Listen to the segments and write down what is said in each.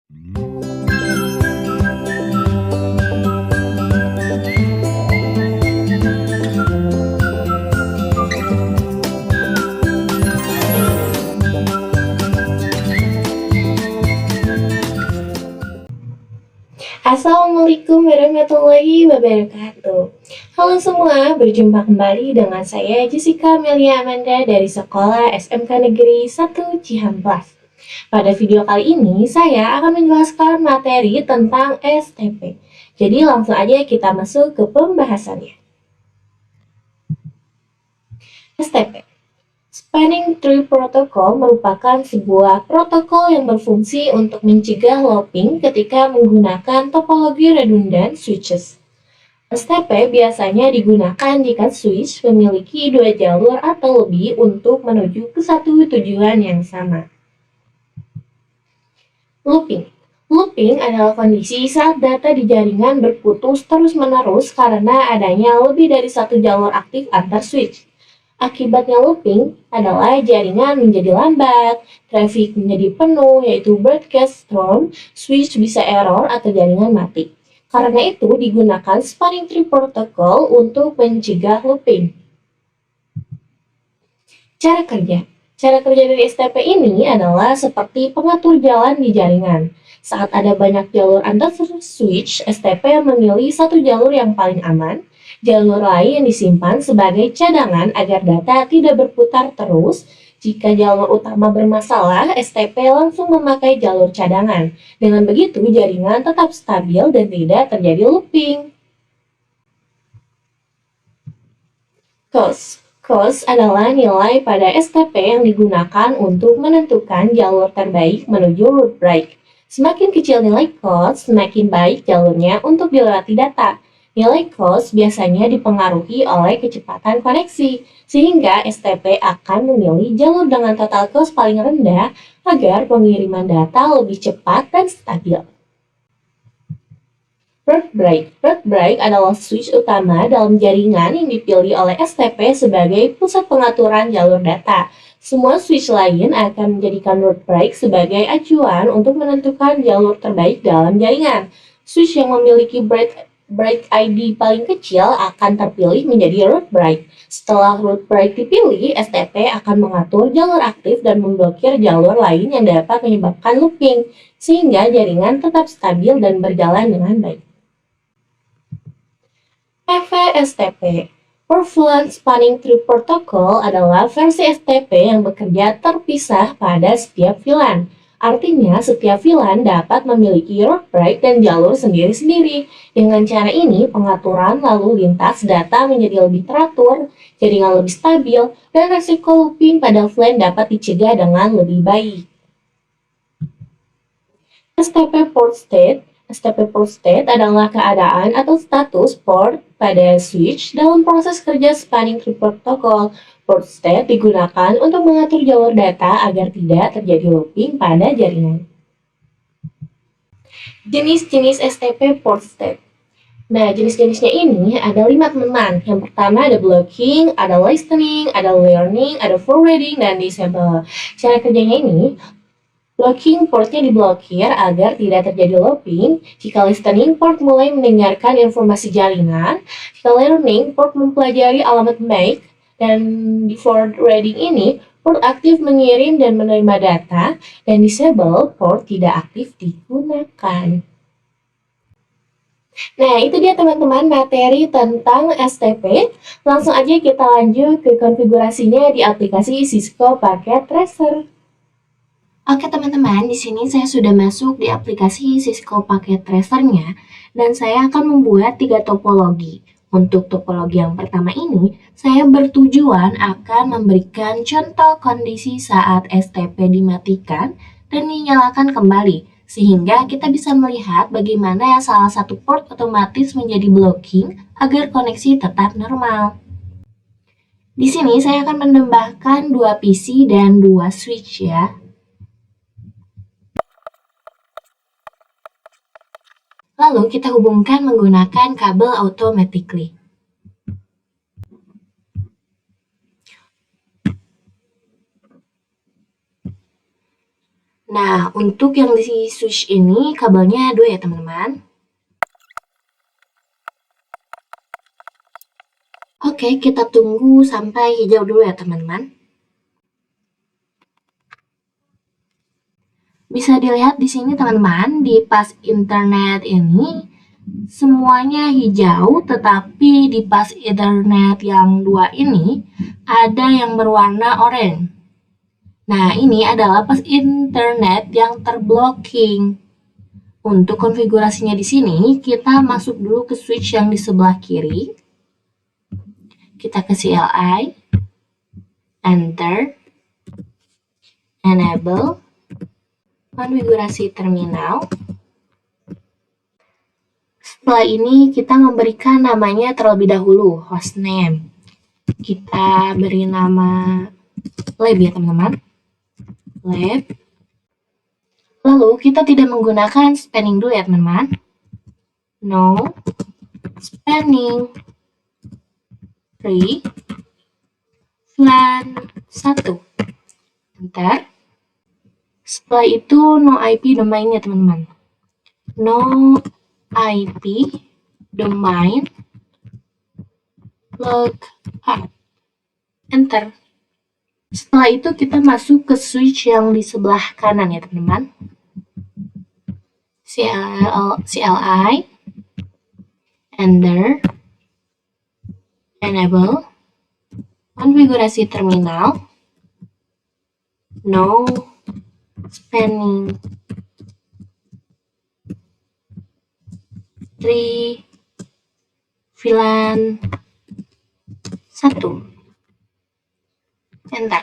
Assalamualaikum warahmatullahi wabarakatuh. Halo semua, berjumpa kembali dengan saya Jessica Melia Amanda dari Sekolah SMK Negeri 1 Cihampelas. Pada video kali ini, saya akan menjelaskan materi tentang STP. Jadi langsung aja kita masuk ke pembahasannya. STP. Spanning Tree Protocol merupakan sebuah protokol yang berfungsi untuk mencegah looping ketika menggunakan topologi redundant switches. STP biasanya digunakan jika switch memiliki dua jalur atau lebih untuk menuju ke satu tujuan yang sama. Looping. Looping adalah kondisi saat data di jaringan berputus terus-menerus karena adanya lebih dari satu jalur aktif antar switch. Akibatnya looping adalah jaringan menjadi lambat, traffic menjadi penuh yaitu broadcast storm, switch bisa error atau jaringan mati. Karena itu digunakan Spanning Tree Protocol untuk mencegah looping. Cara kerja. Cara kerja dari STP ini adalah seperti pengatur jalan di jaringan. Saat ada banyak jalur antar switch, STP memilih satu jalur yang paling aman. Jalur lain disimpan sebagai cadangan agar data tidak berputar terus. Jika jalur utama bermasalah, STP langsung memakai jalur cadangan. Dengan begitu, jaringan tetap stabil dan tidak terjadi looping. Cost. Cost adalah nilai pada STP yang digunakan untuk menentukan jalur terbaik menuju route break. Semakin kecil nilai cost, semakin baik jalurnya untuk dilewati data. Nilai cost biasanya dipengaruhi oleh kecepatan koneksi, sehingga STP akan memilih jalur dengan total cost paling rendah agar pengiriman data lebih cepat dan stabil. Route break. Route break adalah switch utama dalam jaringan yang dipilih oleh STP sebagai pusat pengaturan jalur data. Semua switch lain akan menjadikan route break sebagai acuan untuk menentukan jalur terbaik dalam jaringan. Switch yang memiliki break ID paling kecil akan terpilih menjadi route break. Setelah route break dipilih, STP akan mengatur jalur aktif dan memblokir jalur lain yang dapat menyebabkan looping, sehingga jaringan tetap stabil dan berjalan dengan baik. PV-STP. Performance Spanning Tree Protocol adalah versi STP yang bekerja terpisah pada setiap VLAN. Artinya, setiap VLAN dapat memiliki route break dan jalur sendiri-sendiri. Dengan cara ini, pengaturan lalu lintas data menjadi lebih teratur, jaringan lebih stabil, dan resiko looping pada VLAN dapat dicegah dengan lebih baik. STP Port State. STP Port State adalah keadaan atau status port pada switch dalam proses kerja Spanning Tree Protocol. Port State digunakan untuk mengatur jalur data agar tidak terjadi looping pada jaringan. Jenis-jenis STP Port State. Nah, jenis-jenisnya ini ada 5 teman. Yang pertama ada blocking, ada listening, ada learning, ada forwarding, dan disable. Cara kerjanya ini, blocking portnya diblokir agar tidak terjadi looping. Jika listening, port mulai mendengarkan informasi jaringan. Jika learning, port mempelajari alamat MAC. Dan di forwarding ini, port aktif mengirim dan menerima data. Dan disable, port tidak aktif digunakan. Nah, itu dia teman-teman materi tentang STP. Langsung aja kita lanjut ke konfigurasinya di aplikasi Cisco Packet Tracer. Oke teman-teman, di sini saya sudah masuk di aplikasi Cisco Packet Tracer-nya dan saya akan membuat 3 topologi. Untuk topologi yang pertama ini, saya bertujuan akan memberikan contoh kondisi saat STP dimatikan dan dinyalakan kembali, sehingga kita bisa melihat bagaimana salah satu port otomatis menjadi blocking agar koneksi tetap normal. Di sini saya akan menambahkan 2 PC dan 2 switch ya. Lalu kita hubungkan menggunakan kabel automatically. Nah, untuk yang di switch ini kabelnya 2 ya teman-teman. Oke, kita tunggu sampai hijau dulu ya teman-teman. Bisa dilihat di sini teman-teman, di pas internet ini semuanya hijau, tetapi di pas internet yang 2 ini ada yang berwarna oranye. Nah, ini adalah pas internet yang terblocking. Untuk konfigurasinya di sini, kita masuk dulu ke switch yang di sebelah kiri. Kita ke CLI, enter, enable, konfigurasi terminal. Setelah ini kita memberikan namanya terlebih dahulu, hostname. Kita beri nama lab ya teman-teman. Lab. Lalu kita tidak menggunakan spanning dulu ya teman-teman. No spanning. Free. VLAN 1. Enter. Setelah itu no IP domainnya teman-teman. No IP domain logout. Enter. Setelah itu kita masuk ke switch yang di sebelah kanan ya teman-teman. CLI, enter, enable, konfigurasi terminal, no spanning, 3, VLAN 1. Enter.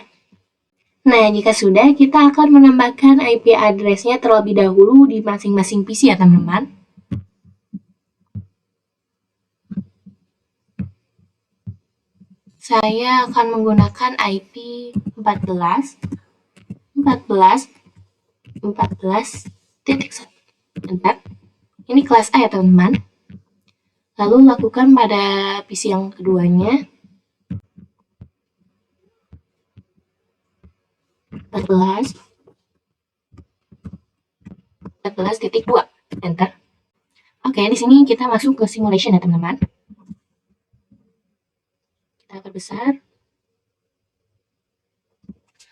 Nah, jika sudah, kita akan menambahkan IP address-nya terlebih dahulu di masing-masing PC ya teman-teman. Saya akan menggunakan IP 14, 14.1. Enter. Ini kelas A ya teman-teman. Lalu lakukan pada PC yang keduanya. 14.2. Enter. Oke, di sini kita masuk ke simulation ya teman-teman. Kita perbesar.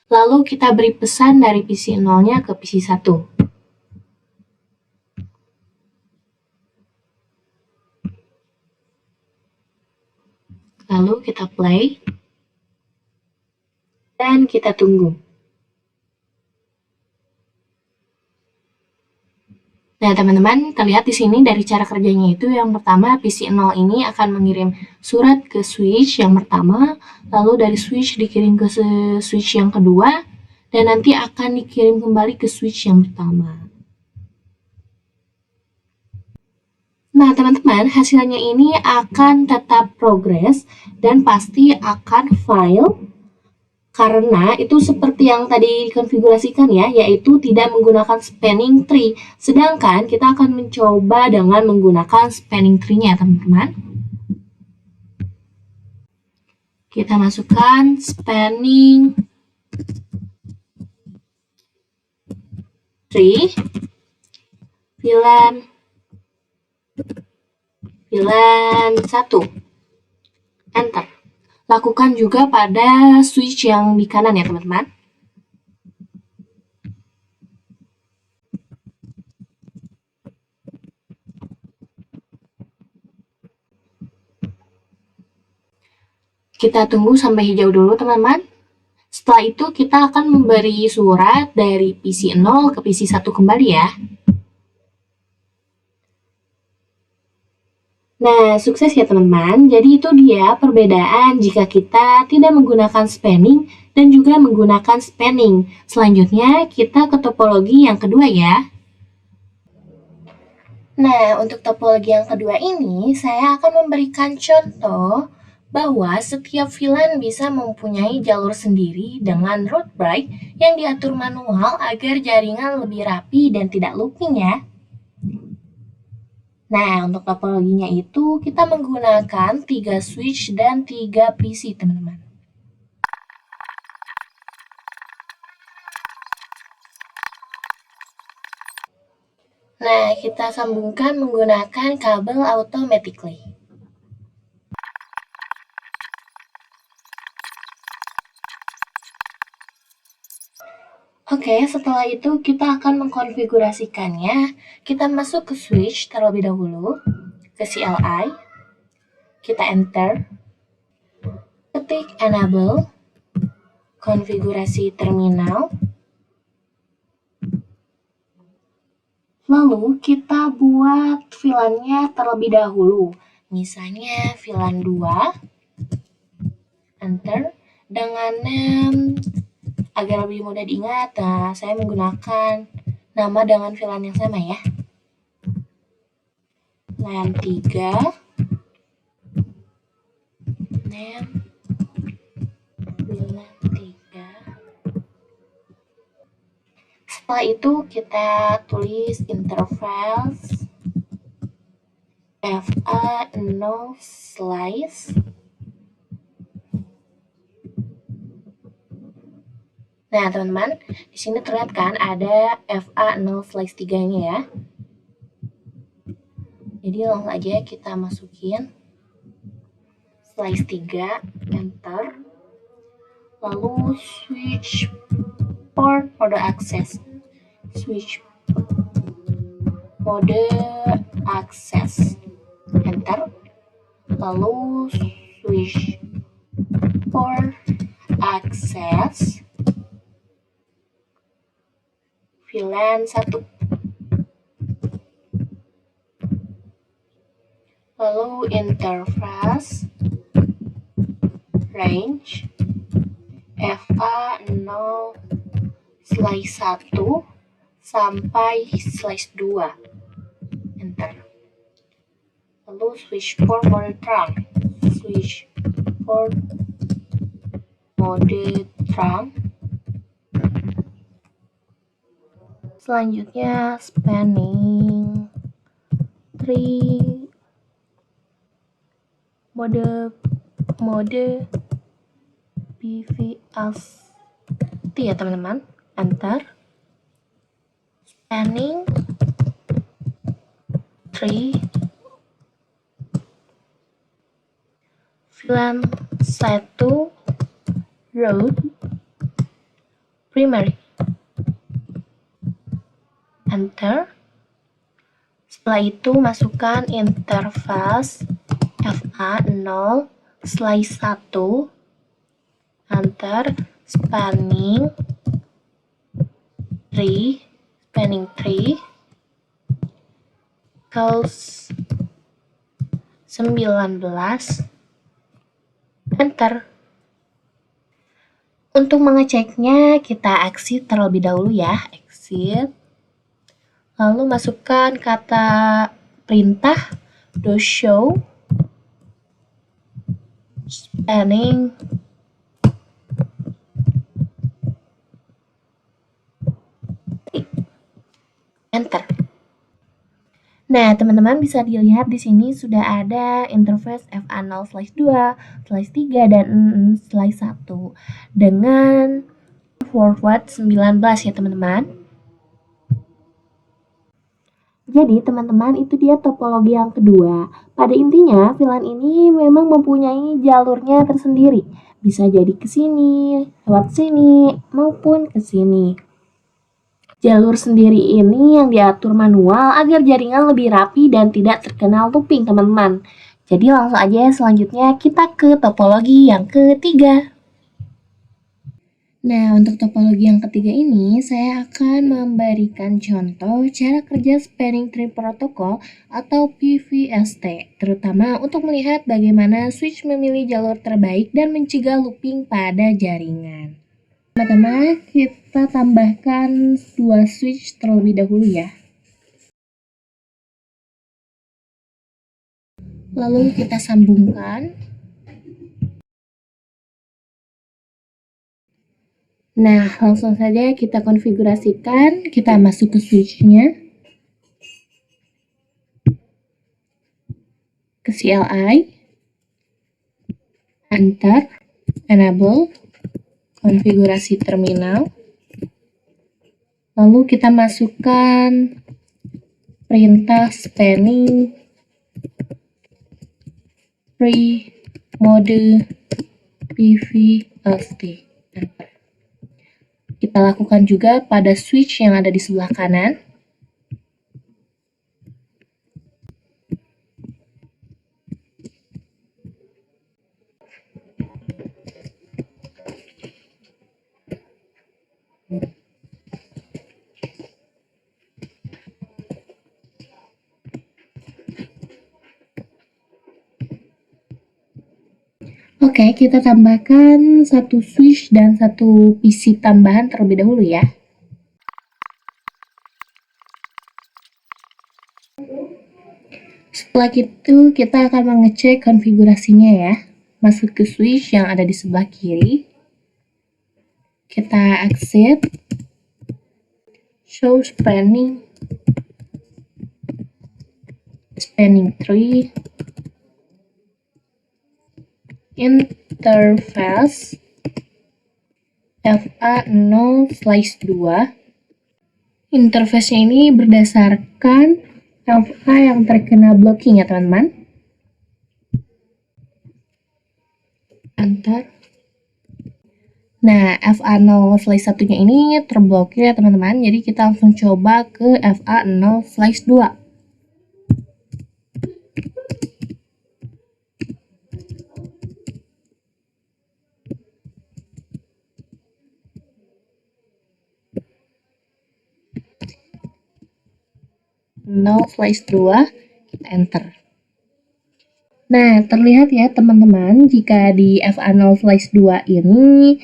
Lalu kita beri pesan dari PC 0-nya ke PC 1. Lalu kita play. Dan kita tunggu. Nah, teman-teman, terlihat di sini dari cara kerjanya itu yang pertama PC 0 ini akan mengirim surat ke switch yang pertama, lalu dari switch dikirim ke switch yang kedua, dan nanti akan dikirim kembali ke switch yang pertama. Nah, teman-teman, hasilnya ini akan tetap progres dan pasti akan file karena itu seperti yang tadi dikonfigurasikan ya, yaitu tidak menggunakan spanning tree. Sedangkan kita akan mencoba dengan menggunakan spanning tree-nya, teman-teman. Kita masukkan spanning tree, VLAN 1. Enter. Lakukan juga pada switch yang di kanan ya teman-teman. Kita tunggu sampai hijau dulu teman-teman. Setelah itu kita akan memberi surat dari PC 0 ke PC 1 kembali ya. Nah, sukses ya teman-teman. Jadi itu dia perbedaan jika kita tidak menggunakan spanning dan juga menggunakan spanning. Selanjutnya kita ke topologi yang kedua ya. Nah, untuk topologi yang kedua ini saya akan memberikan contoh bahwa setiap VLAN bisa mempunyai jalur sendiri dengan route break yang diatur manual agar jaringan lebih rapi dan tidak looping ya. Nah, untuk topologinya itu kita menggunakan 3 switch dan 3 PC, teman-teman. Nah, kita sambungkan menggunakan kabel automatically. Oke, setelah itu kita akan mengkonfigurasikannya. Kita masuk ke switch terlebih dahulu, ke CLI, kita enter, ketik enable, konfigurasi terminal, lalu kita buat VLAN-nya terlebih dahulu. Misalnya VLAN 2, enter, dengan agar lebih mudah diingat, saya menggunakan nama dengan VLAN yang sama ya. LAN 3, name, VLAN 3. Setelah itu kita tulis interface FA0 slice. Nah, teman-teman, di sini terlihat kan ada FA0 slice 3-nya ya. Jadi langsung aja kita masukin slice 3, enter. Lalu switch port mode access. Switch mode access, enter. Lalu switch port access VLAN 1. Lalu interface range FA0 slice 1 sampai slice 2, enter. Lalu switch port mode trunk, switch port mode trunk. Selanjutnya spanning tree mode BVST ya teman-teman, enter. Spanning tree VLAN 1 road primary, enter. Setelah itu masukkan interface FA0 slice 1, enter. Spanning tree equals 19, enter. Untuk mengeceknya kita exit terlebih dahulu ya, exit. Lalu masukkan kata perintah show spanning enter. Nah, teman-teman bisa dilihat di sini sudah ada interface FA0 slice 2, slice 3, dan slice 1 dengan forward 19 ya teman-teman. Jadi teman-teman itu dia topologi yang kedua. Pada intinya VLAN ini memang mempunyai jalurnya tersendiri. Bisa jadi ke sini, lewat sini, maupun ke sini. Jalur sendiri ini yang diatur manual agar jaringan lebih rapi dan tidak terkena looping teman-teman. Jadi langsung aja selanjutnya kita ke topologi yang ketiga. Nah, untuk topologi yang ketiga ini, saya akan memberikan contoh cara kerja Spanning Tree Protocol atau PVST, terutama untuk melihat bagaimana switch memilih jalur terbaik dan mencegah looping pada jaringan. Pertama, kita tambahkan 2 switch terlebih dahulu ya. Lalu kita sambungkan. Nah, langsung saja kita konfigurasikan. Kita masuk ke switch-nya. Ke CLI. Enter. Enable. Konfigurasi terminal. Lalu kita masukkan perintah spanning tree mode PVLT. Kita lakukan juga pada switch yang ada di sebelah kanan. Oke, kita tambahkan satu switch dan satu PC tambahan terlebih dahulu ya. Setelah itu, kita akan mengecek konfigurasinya ya. Masuk ke switch yang ada di sebelah kiri. Kita exit. Show spanning tree. Interface FA0/2. Interface-nya ini berdasarkan FA yang terkena blocking ya teman-teman. Enter. Nah, FA0/1-nya ini terblokir ya teman-teman. Jadi kita langsung coba ke FA0/2. (0/2), kita enter. Nah, terlihat ya teman-teman, jika di FA0/2 ini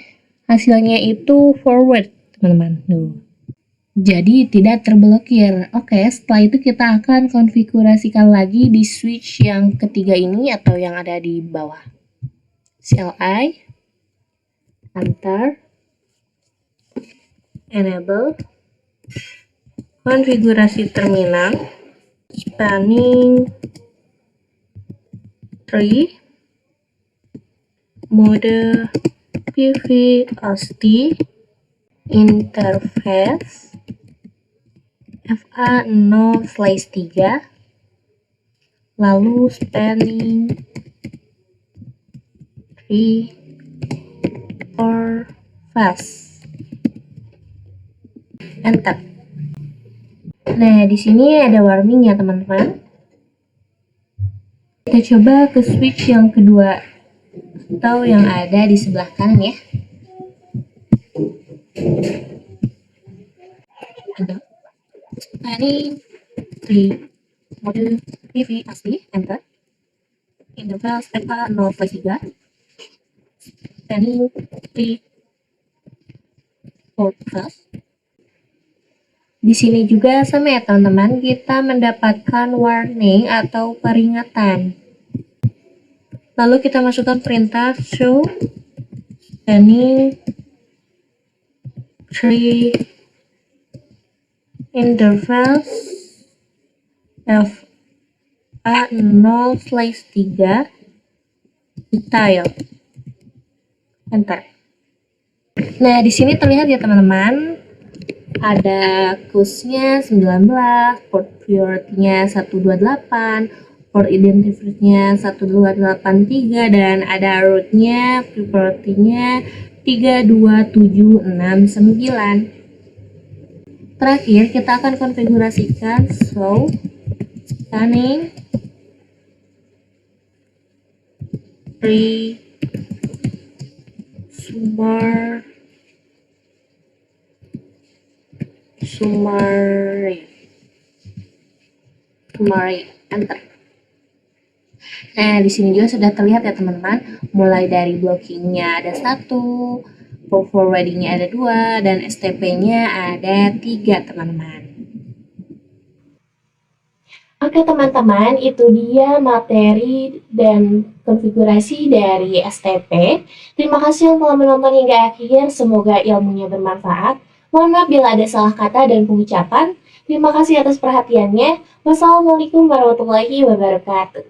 hasilnya itu forward, teman-teman. Jadi tidak terblokir. Oke, setelah itu kita akan konfigurasikan lagi di switch yang ketiga ini atau yang ada di bawah. CLI, enter, enable, konfigurasi terminal, spanning tree, mode PVLT, interface FA0/3, lalu spanning tree or fast. Enter. Nah, di sini ada warning ya teman-teman. Kita coba ke switch yang kedua atau yang ada di sebelah kanan ya. Spanning tree mode PVLT, enter. Interface FA0/3, spanning tree or fast. Di sini juga sama ya teman-teman, kita mendapatkan warning atau peringatan. Lalu kita masukkan perintah show spanning tree interface FA0/3 detail. Enter. Nah, di sini terlihat ya teman-teman, ada QUS-nya 19, port priority-nya 128, port identifier-nya 1283, dan ada root-nya, priority-nya 32769. Terakhir, kita akan konfigurasikan show spanning tree summary, enter. Nah, di sini juga sudah terlihat ya teman-teman, mulai dari blockingnya ada 1, forwardingnya ada 2, dan STP-nya ada 3 teman-teman. Oke teman-teman, itu dia materi dan konfigurasi dari STP. Terima kasih yang telah menonton hingga akhir, semoga ilmunya bermanfaat. Mohon maaf bila ada salah kata dan pengucapan. Terima kasih atas perhatiannya. Wassalamualaikum warahmatullahi wabarakatuh.